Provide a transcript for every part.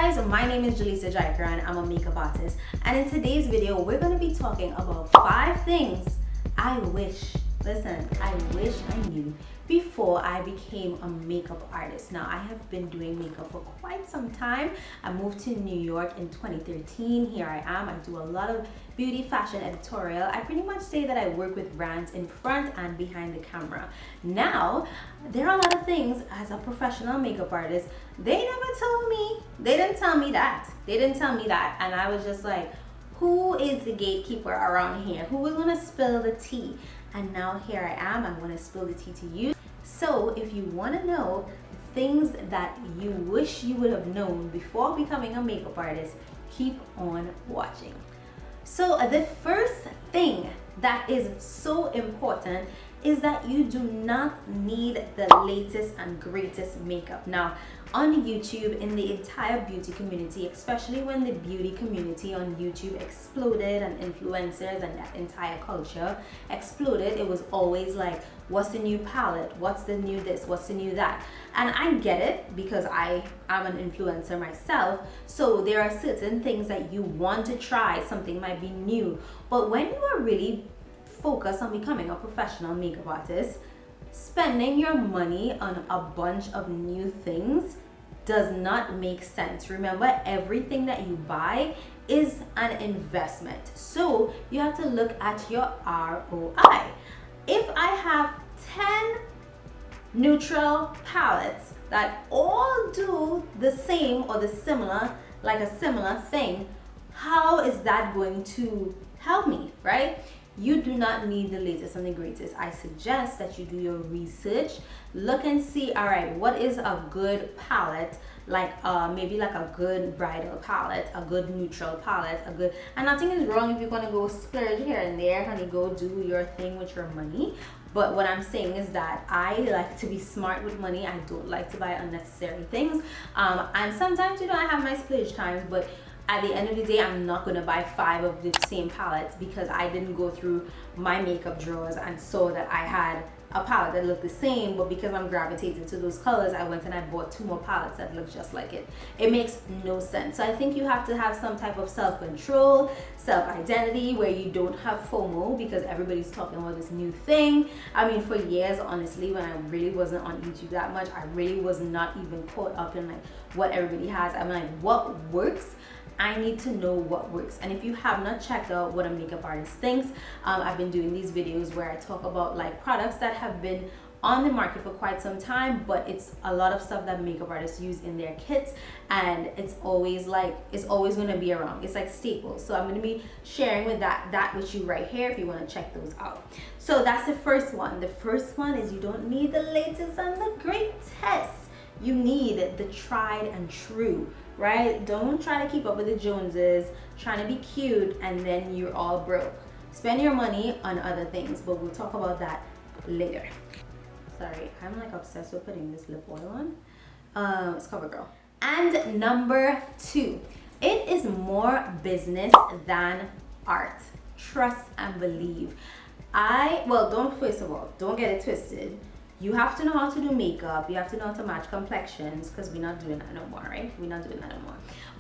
guys, my name is Jaleesa Jaikaran. I'm a makeup artist, and in today's video we're going to be talking about 5 things I wish I knew before I became a makeup artist. Now, I have been doing makeup for quite some time. I moved to New York in 2013. Here I am. I do a lot of beauty fashion editorial. I pretty much say that I work with brands in front and behind the camera. Now, there are a lot of things as a professional makeup artist they never told me. They didn't tell me that. And I was just like, who is the gatekeeper around here? Who is gonna spill the tea? And now here I am. I'm gonna spill the tea to you. So if you wanna know things that you wish you would have known before becoming a makeup artist, keep on watching. So the first thing that is so important is that you do not need the latest and greatest makeup. Now, on YouTube, in the entire beauty community, especially when the beauty community on YouTube exploded and influencers and that entire culture exploded, it was always like, what's the new palette? What's the new this? What's the new that? And I get it because I am an influencer myself. So there are certain things that you want to try, something might be new. But when you are really focused on becoming a professional makeup artist, spending your money on a bunch of new things does not make sense. Remember, everything that you buy is an investment. So you have to look at your ROI. If I have 10 neutral palettes that all do the same or the similar, like a similar thing, how is that going to help me, right? You do not need the latest and the greatest. I suggest that you do your research, look and see, all right, what is a good palette, like maybe like a good bridal palette, a good neutral palette, and nothing is wrong if you're gonna go splurge here and there, honey, go do your thing with your money. But what I'm saying is that I like to be smart with money. I don't like to buy unnecessary things. And sometimes, I have my splurge times, but at the end of the day, I'm not going to buy 5 of the same palettes because I didn't go through my makeup drawers and saw that I had a palette that looked the same, but because I'm gravitated to those colors, I went and I bought 2 more palettes that look just like it. It makes no sense. So I think you have to have some type of self-control, self-identity, where you don't have FOMO because everybody's talking about this new thing. I mean, for years, honestly, when I really wasn't on YouTube that much, I really was not even caught up in like what everybody has. I'm like, what works? I need to know what works. And if you have not checked out what a makeup artist thinks, I've been doing these videos where I talk about like products that have been on the market for quite some time, but it's a lot of stuff that makeup artists use in their kits, and it's always going to be around. It's like staples. So I'm going to be sharing with that with you right here if you want to check those out. So that's the first one. The first one is you don't need the latest and the greatest. You need the tried and true, right? Don't try to keep up with the Joneses, trying to be cute, and then you're all broke. Spend your money on other things, but we'll talk about that later. Sorry, I'm like obsessed with putting this lip oil on. It's CoverGirl. And number 2, it is more business than art. Trust and believe. First of all, don't get it twisted. You have to know how to do makeup. You have to know how to match complexions because we're not doing that no more, right? We're not doing that no more.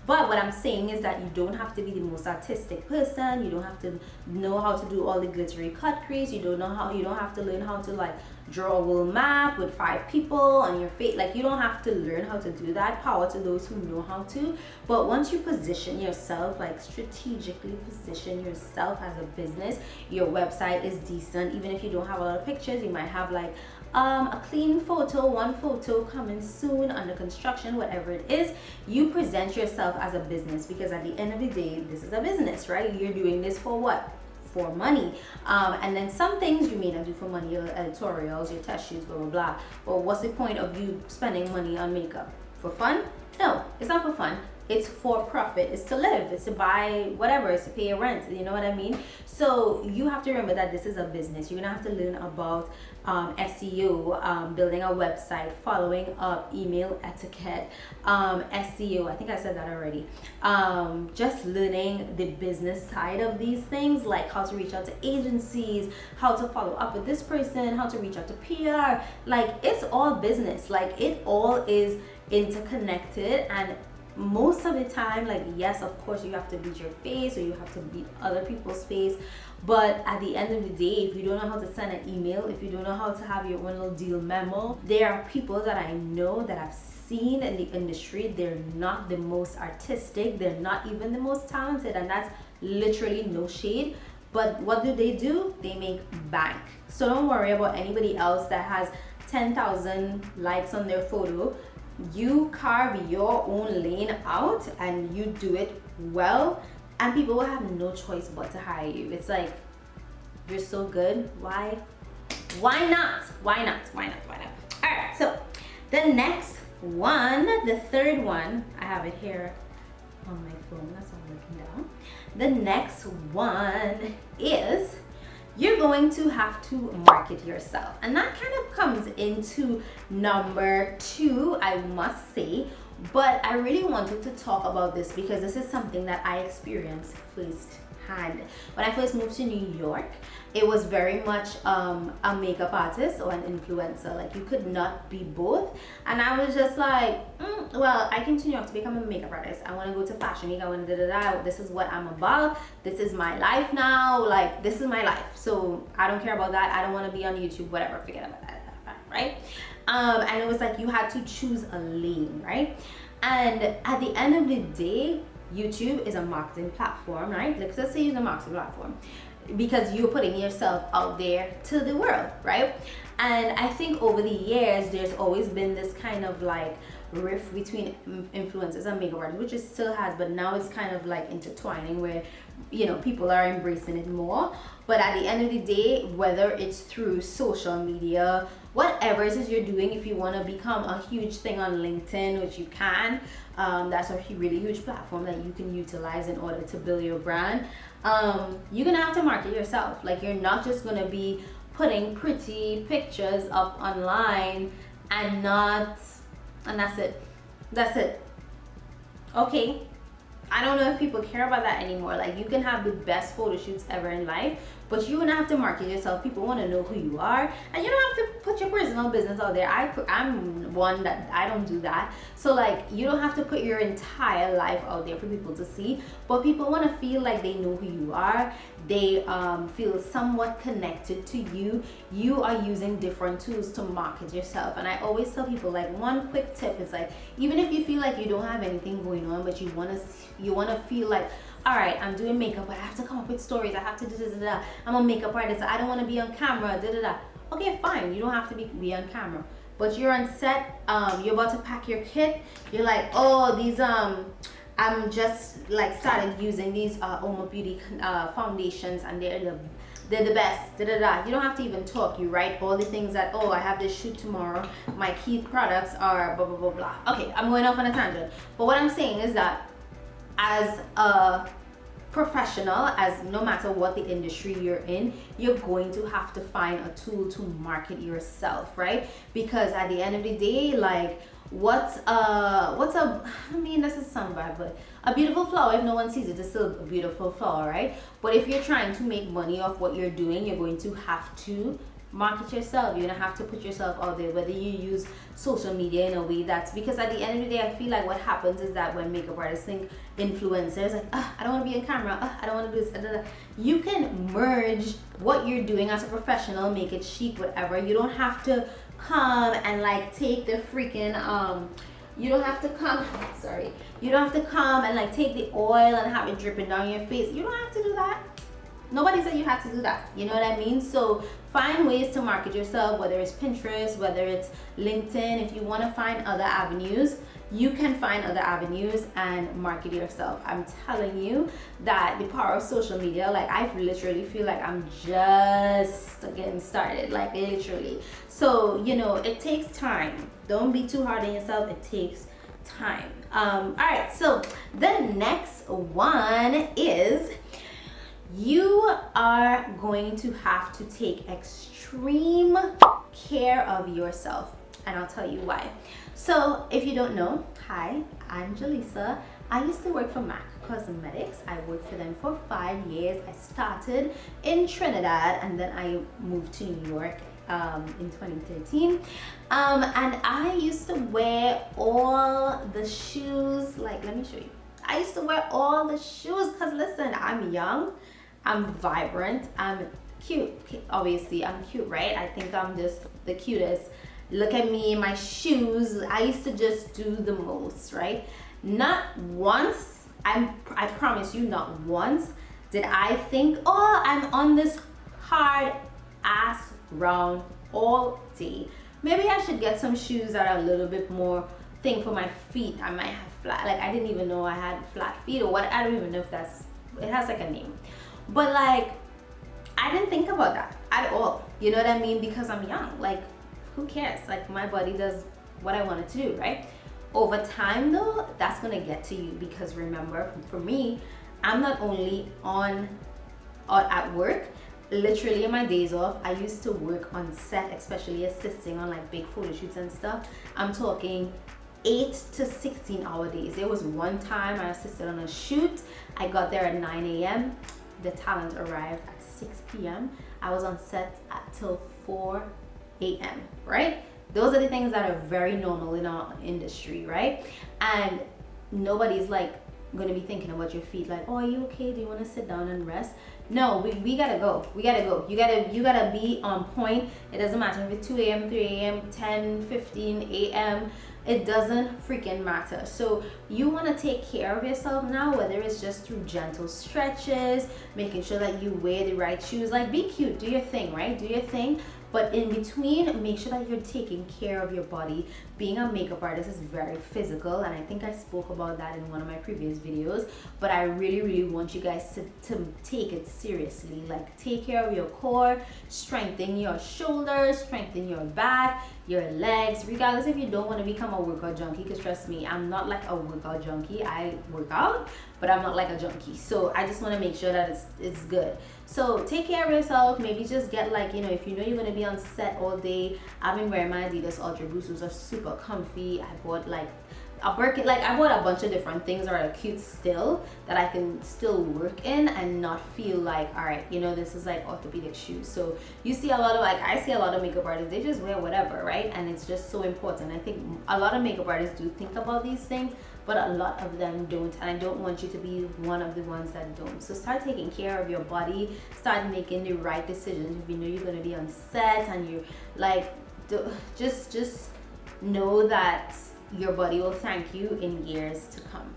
But what I'm saying is that you don't have to be the most artistic person. You don't have to know how to do all the glittery cut crease. You don't have to learn how to like draw a wool map with 5 people on your face. Like, you don't have to learn how to do that. Power to those who know how to. But once you position yourself, like strategically position yourself as a business, your website is decent. Even if you don't have a lot of pictures, you might have like a clean photo, 1 photo coming soon, under construction, whatever it is. You present yourself as a business because at the end of the day, this is a business, right? You're doing this for what? For money. And then some things you may not do for money, your editorials, your test shoots, blah blah blah. But what's the point of you spending money on makeup? For fun? No, it's not for fun. It's for profit. It's to live. It's to buy whatever. It's to pay your rent. You know what I mean? So you have to remember that this is a business. You're gonna have to learn about SEO, building a website, following up, email etiquette, SEO. I think I said that already. Just learning the business side of these things, like how to reach out to agencies, how to follow up with this person, how to reach out to PR. Like, it's all business. Like, it all is interconnected, and most of the time, like, yes, of course you have to beat your face or you have to beat other people's face, but at the end of the day, if you don't know how to send an email, if you don't know how to have your own little deal memo, there are people that I know that I've seen in the industry. They're not the most artistic, they're not even the most talented, and that's literally no shade. But what do? They make bank. So don't worry about anybody else that has 10,000 likes on their photo. You carve your own lane out and you do it well, and people will have no choice but to hire you. It's like, you're so good. Why not? Why not? All right, so the next one, the third one, I have it here on my phone, that's why I'm looking down. The next one is, you're going to have to market yourself. And that kind of comes into number 2, I must say. But I really wanted to talk about this because this is something that I experienced firsthand. When I first moved to New York, it was very much a makeup artist or an influencer. Like, you could not be both. And I was just like, well, I came to New York to become a makeup artist. I want to go to Fashion Week. I want to da-da-da. This is what I'm about. This is my life now. Like, this is my life. So I don't care about that. I don't want to be on YouTube, whatever. Forget about that, right? And it was like you had to choose a lane, right? And at the end of the day, YouTube is a marketing platform, right? Like, let's say it's a marketing platform because you're putting yourself out there to the world, right? And I think over the years, there's always been this kind of like rift between influencers and makeup artists, which it still has, but now it's kind of like intertwining where, you know, people are embracing it more. But at the end of the day, whether it's through social media, whatever it is you're doing, if you want to become a huge thing on LinkedIn, which you can, that's a really huge platform that you can utilize in order to build your brand. You're gonna have to market yourself. Like, you're not just gonna be putting pretty pictures up online and that's it. Okay, I don't know if people care about that anymore. Like, you can have the best photo shoots ever in life, but you're gonna have to market yourself. People want to know who you are, and you don't have to put your personal business out there. I'm one that I don't do that. So like, you don't have to put your entire life out there for people to see, but people want to feel like they know who you are. They feel somewhat connected to you. You are using different tools to market yourself. And I always tell people, like, one quick tip is like, even if you feel like you don't have anything going on, but you want to feel like, all right, I'm doing makeup, but I have to come up with stories. I have to da-da-da-da. I'm a makeup artist. I don't want to be on camera. Da-da-da. Okay, fine. You don't have to be on camera. But you're on set. You're about to pack your kit. You're like, oh, these I'm just like started using these Oma Beauty foundations, and they're the best. Da-da-da. You don't have to even talk. You write all the things that, oh, I have this shoot tomorrow. My key products are blah blah blah blah. Okay, I'm going off on a tangent. But what I'm saying is that, as a professional, as no matter what the industry you're in, you're going to have to find a tool to market yourself, right? Because at the end of the day, like, this is sound bad, but a beautiful flower, if no one sees it, it's still a beautiful flower, right? But if you're trying to make money off what you're doing, you're going to have to market yourself. You're gonna have to put yourself out there, whether you use social media in a way that's, because at the end of the day, I feel like what happens is that when makeup artists think influencers, like, I don't want to be on camera, I don't want to do this, you can merge what you're doing as a professional, make it chic, whatever. You don't have to come and like take the freaking you don't have to come and like take the oil and have it dripping down your face. You don't have to do that. Nobody said you have to do that. You know what I mean? So find ways to market yourself, whether it's Pinterest, whether it's LinkedIn. If you want to find other avenues, you can find other avenues and market yourself. I'm telling you that the power of social media, like, I literally feel like I'm just getting started, like, literally. So, you know, it takes time. Don't be too hard on yourself. It takes time. All right, so the next one is, you are going to have to take extreme care of yourself, and I'll tell you why. So if you don't know, hi, I'm Jaleesa. I used to work for MAC Cosmetics. I worked for them for 5 years. I started in Trinidad and then I moved to New York in 2013. And I used to wear all the shoes, like, let me show you. I used to wear all the shoes because listen, I'm young, I'm vibrant, I'm cute. Obviously, I'm cute, right? I think I'm just the cutest. Look at me, my shoes. I used to just do the most, right? Not once, I promise you, not once did I think, oh, I'm on this hard ass round all day. Maybe I should get some shoes that are a little bit more thing for my feet. I might have flat, like I didn't even know I had flat feet or what. I don't even know if that's, it has like a name. But like, I didn't think about that at all. You know what I mean? Because I'm young. Like, who cares? Like, my body does what I want it to do, right? Over time though, that's gonna get to you because remember, for me, I'm not only on or at work, literally in my days off, I used to work on set, especially assisting on like big photo shoots and stuff. I'm talking 8 to 16 hour days. There was one time I assisted on a shoot. I got there at 9 a.m. The talent arrived at 6 p.m. I was on set till 4 a.m. right? Those are the things that are very normal in our industry, right? And nobody's like gonna be thinking about your feet like, oh, are you okay? Do you want to sit down and rest? No, we gotta go. We gotta go. You gotta be on point. It doesn't matter if it's 2 a.m., 3 a.m., 10, 15 a.m. It doesn't freaking matter. So you want to take care of yourself now, whether it's just through gentle stretches, making sure that you wear the right shoes. Like, be cute, do your thing, right? Do your thing. But in between, make sure that you're taking care of your body. Being a makeup artist is very physical, and I think I spoke about that in one of my previous videos. But I really want you guys to take it seriously. Like, take care of your core, strengthen your shoulders, strengthen your back, your legs, regardless if you don't want to become a workout junkie, because trust me, I'm not like a workout junkie. I work out, but I'm not like a junkie. So I just want to make sure that it's good. So take care of yourself. Maybe just get like, you know, if you know you're going to be on set all day. I've been wearing my Adidas Ultra Boost. Those are super comfy. I bought like a Birkin, like I bought a bunch of different things that are cute still, that I can still work in and not feel like, all right, you know, this is like orthopedic shoes. So you see a lot of, like, I see a lot of makeup artists, they just wear whatever, right? And it's just so important. I think a lot of makeup artists do think about these things, but a lot of them don't, and I don't want you to be one of the ones that don't. So start taking care of your body, start making the right decisions. If you know you're going to be on set and you like, just know that your body will thank you in years to come,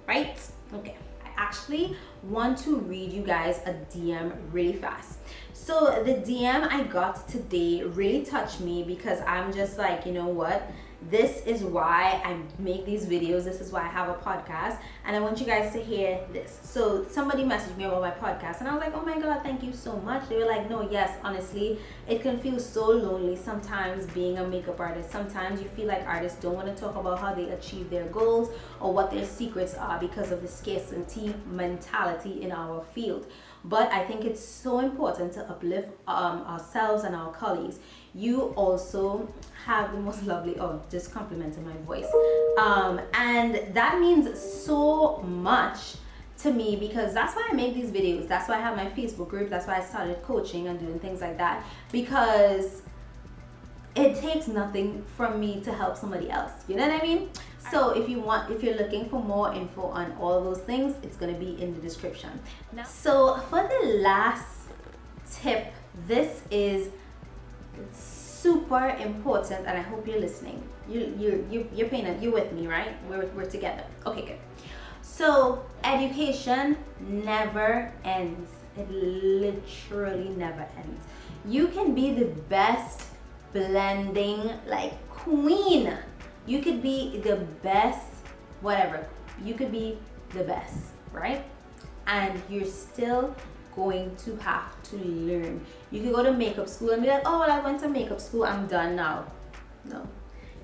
right? Okay, I actually want to read you guys a DM really fast. So the DM I got today really touched me because I'm just like, you know what? This is why I make these videos. This is why I have a podcast, and I want you guys to hear this. So somebody messaged me about my podcast, and I was like, oh my God, thank you so much. They were like, no, yes, honestly, it can feel so lonely sometimes being a makeup artist. Sometimes you feel like artists don't want to talk about how they achieve their goals or what their secrets are because of the scarcity mentality in our field. But I think it's so important to uplift ourselves and our colleagues. You also have the most lovely, oh, just complimenting my voice. And that means so much to me because that's why I make these videos. That's why I have my Facebook group. That's why I started coaching and doing things like that, because it takes nothing from me to help somebody else. You know what I mean? So if you're looking for more info on all those things, it's going to be in the description. So for the last tip, this is super important, and I hope you're listening. You're paying it. You're with me, right? We're together. Okay, good. So education never ends. It literally never ends. You can be the best blending like queen. You could be the best, whatever. You could be the best, right? And you're still going to have to learn. You could go to makeup school and be like, oh, well, I went to makeup school, I'm done now. No,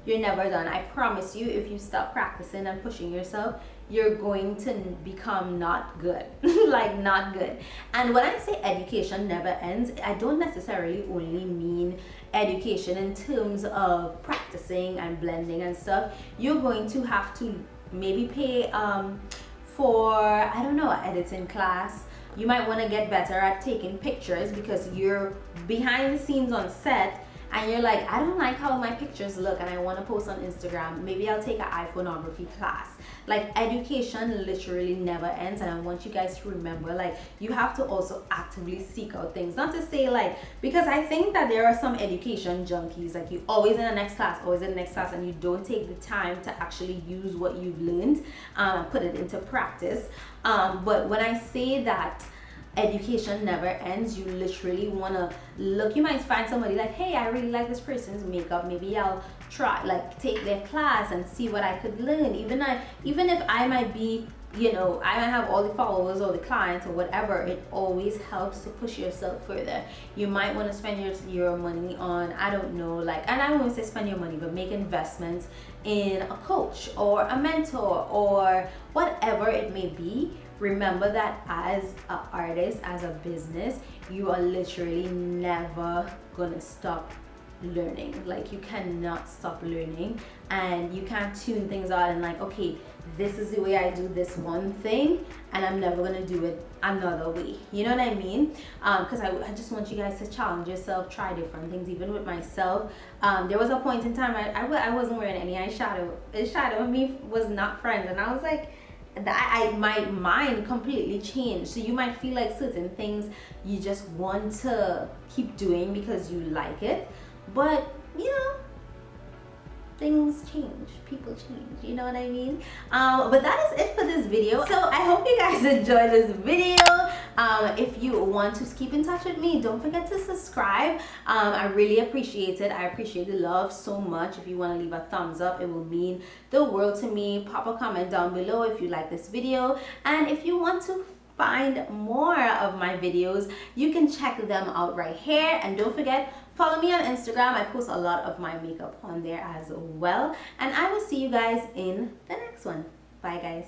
you're never done. I promise you, if you stop practicing and pushing yourself, you're going to become not good. Like, not good. And when I say education never ends, I don't necessarily only mean education in terms of practicing and blending and stuff. You're going to have to maybe pay for, I don't know, an editing class. you might want to get better at taking pictures because you're behind the scenes on set and you're like, I don't like how my pictures look and I want to post on Instagram. Maybe I'll take an iPhoneography class. Like, education literally never ends, and I want you guys to remember, like, you have to also actively seek out things. Not to say, like, because I think that there are some education junkies, like, you always in the next class, always in the next class, and you don't take the time to actually use what you've learned and put it into practice. But when I say that education never ends, you literally want to look, you might find somebody like, hey, I really like this person's makeup, maybe I'll try, like, take their class and see what I could learn. Even if I might be, you know, I might have all the followers or the clients or whatever, it always helps to push yourself further. You might want to spend your money on, I don't know, like, and I won't say spend your money, but make investments in a coach or a mentor or whatever it may be. Remember that as an artist, as a business, you are literally never gonna stop learning. Like, you cannot stop learning, and you can't tune things out and like, okay, this is the way I do this one thing and I'm never gonna do it another way. You know what I mean? Because I just want you guys to challenge yourself, try different things. Even with myself, there was a point in time I wasn't wearing any eyeshadow. Eyeshadow and me was not friends, and I was like, my mind completely changed. So you might feel like certain things you just want to keep doing because you like it, but you know, things change, people change, you know what I mean? But that is it for this video. So I hope you guys enjoyed this video. If you want to keep in touch with me, don't forget to subscribe. I really appreciate it. I appreciate the love so much. If you want to leave a thumbs up, it will mean the world to me. Pop a comment down below if you like this video, and if you want to find more of my videos, you can check them out right here. And don't forget, follow me on Instagram. I post a lot of my makeup on there as well, and I will see you guys in the next one. Bye guys.